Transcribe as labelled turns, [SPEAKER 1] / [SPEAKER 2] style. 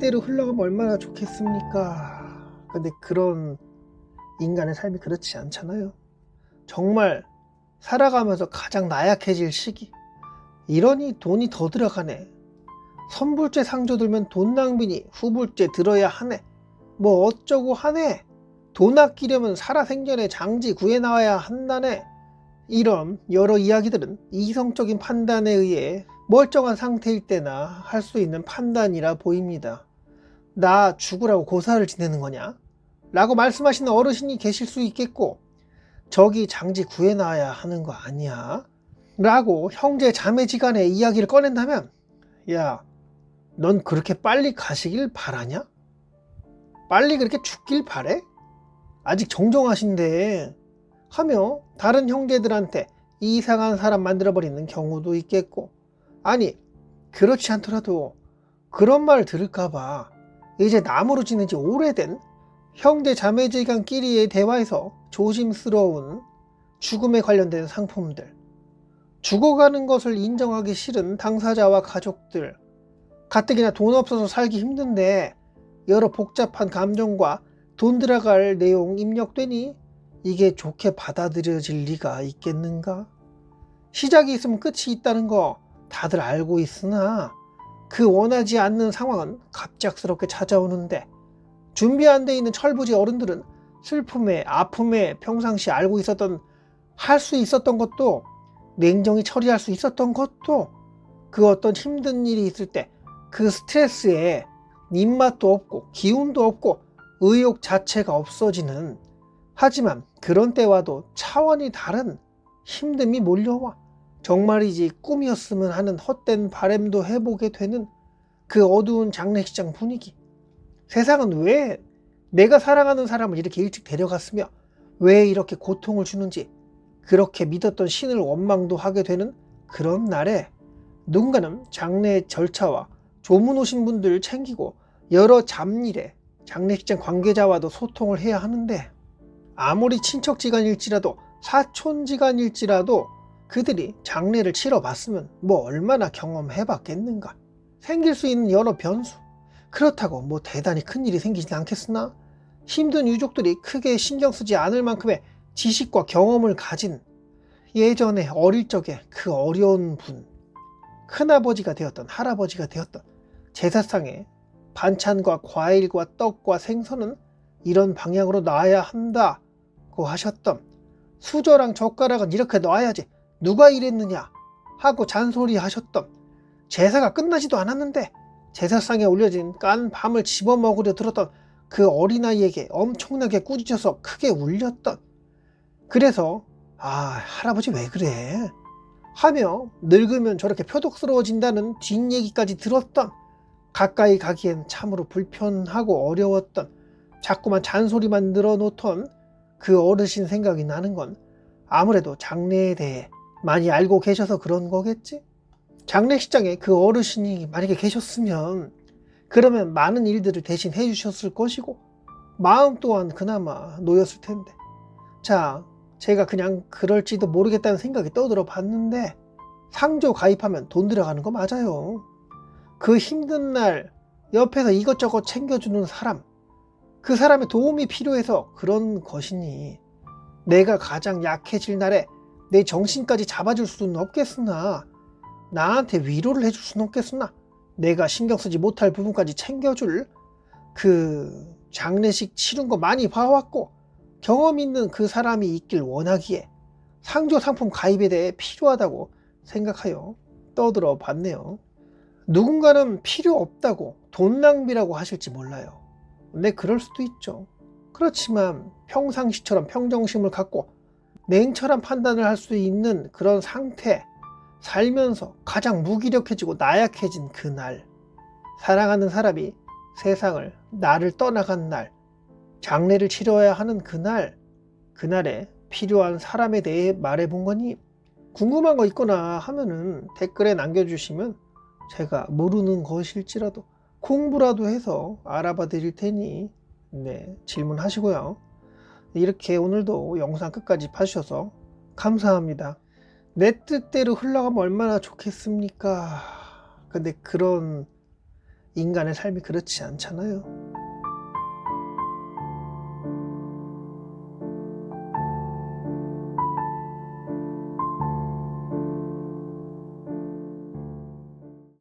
[SPEAKER 1] 뜻대로 흘러가면 얼마나 좋겠습니까? 근데 그런 인간의 삶이 그렇지 않잖아요. 정말 살아가면서 가장 나약해질 시기, 이러니 돈이 더 들어가네. 선불제 상조 들면 돈 낭비니 후불제 들어야 하네. 뭐 어쩌고 하네. 돈 아끼려면 살아생전에 장지 구해 나와야 한다네. 이런 여러 이야기들은 이성적인 판단에 의해 멀쩡한 상태일 때나 할 수 있는 판단이라 보입니다. 나 죽으라고 고사를 지내는 거냐? 라고 말씀하시는 어르신이 계실 수 있겠고, 저기 장지 구해 나와야 하는 거 아니야? 라고 형제 자매지간의 이야기를 꺼낸다면, 야, 넌 그렇게 빨리 가시길 바라냐? 빨리 그렇게 죽길 바래? 아직 정정하신데 하며 다른 형제들한테 이상한 사람 만들어버리는 경우도 있겠고, 아니 그렇지 않더라도 그런 말 들을까봐 이제 나무로 지낸 지 오래된 형제 자매지간끼리의 대화에서 조심스러운 죽음에 관련된 상품들, 죽어가는 것을 인정하기 싫은 당사자와 가족들, 가뜩이나 돈 없어서 살기 힘든데 여러 복잡한 감정과 돈 들어갈 내용 입력되니 이게 좋게 받아들여질 리가 있겠는가? 시작이 있으면 끝이 있다는 거 다들 알고 있으나 그 원하지 않는 상황은 갑작스럽게 찾아오는데, 준비 안 돼 있는 철부지 어른들은 슬픔에 아픔에 평상시 알고 있었던, 할 수 있었던 것도, 냉정히 처리할 수 있었던 것도, 그 어떤 힘든 일이 있을 때 그 스트레스에 입맛도 없고 기운도 없고 의욕 자체가 없어지는, 하지만 그런 때와도 차원이 다른 힘듦이 몰려와 정말이지 꿈이었으면 하는 헛된 바램도 해보게 되는 그 어두운 장례식장 분위기. 세상은 왜 내가 사랑하는 사람을 이렇게 일찍 데려갔으며 왜 이렇게 고통을 주는지 그렇게 믿었던 신을 원망도 하게 되는 그런 날에, 누군가는 장례 절차와 조문 오신 분들을 챙기고 여러 잡일에 장례식장 관계자와도 소통을 해야 하는데, 아무리 친척지간일지라도 사촌지간일지라도 그들이 장례를 치러봤으면 뭐 얼마나 경험해봤겠는가. 생길 수 있는 여러 변수, 그렇다고 뭐 대단히 큰일이 생기진 않겠으나 힘든 유족들이 크게 신경 쓰지 않을 만큼의 지식과 경험을 가진, 예전에 어릴 적에 그 어려운 분, 큰아버지가 되었던 할아버지가 되었던, 제사상에 반찬과 과일과 떡과 생선은 이런 방향으로 놔야 한다고 하셨던, 수저랑 젓가락은 이렇게 놔야지 누가 이랬느냐 하고 잔소리 하셨던, 제사가 끝나지도 않았는데 제사상에 올려진 깐 밤을 집어먹으려 들었던 그 어린아이에게 엄청나게 꾸짖어서 크게 울렸던, 그래서 할아버지 왜 그래? 하며 늙으면 저렇게 표독스러워진다는 뒷얘기까지 들었던, 가까이 가기엔 참으로 불편하고 어려웠던, 자꾸만 잔소리만 늘어놓던 그 어르신 생각이 나는 건 아무래도 장례에 대해 많이 알고 계셔서 그런 거겠지? 장례식장에 그 어르신이 만약에 계셨으면 그러면 많은 일들을 대신 해주셨을 것이고 마음 또한 그나마 놓였을 텐데, 자, 제가 그냥 그럴지도 모르겠다는 생각이 떠들어 봤는데, 상조 가입하면 돈 들어가는 거 맞아요. 그 힘든 날 옆에서 이것저것 챙겨주는 사람, 그 사람의 도움이 필요해서 그런 것이니 내가 가장 약해질 날에 내 정신까지 잡아줄 수는 없겠으나, 나한테 위로를 해줄 수는 없겠으나 내가 신경 쓰지 못할 부분까지 챙겨줄, 그 장례식 치른 거 많이 봐왔고 경험 있는 그 사람이 있길 원하기에 상조 상품 가입에 대해 필요하다고 생각하여 떠들어 봤네요. 누군가는 필요 없다고 돈 낭비라고 하실지 몰라요. 네, 그럴 수도 있죠. 그렇지만 평상시처럼 평정심을 갖고 냉철한 판단을 할 수 있는 그런 상태, 살면서 가장 무기력해지고 나약해진 그날, 사랑하는 사람이 세상을, 나를 떠나간 날, 장례를 치러야 하는 그날, 그날에 필요한 사람에 대해 말해본 거니, 궁금한 거 있거나 하면은 댓글에 남겨주시면 제가 모르는 것일지라도 공부라도 해서 알아봐 드릴 테니 질문하시고요. 이렇게 오늘도 영상 끝까지 봐주셔서 감사합니다. 내 뜻대로 흘러가면 얼마나 좋겠습니까? 근데 그런 인간의 삶이 그렇지 않잖아요.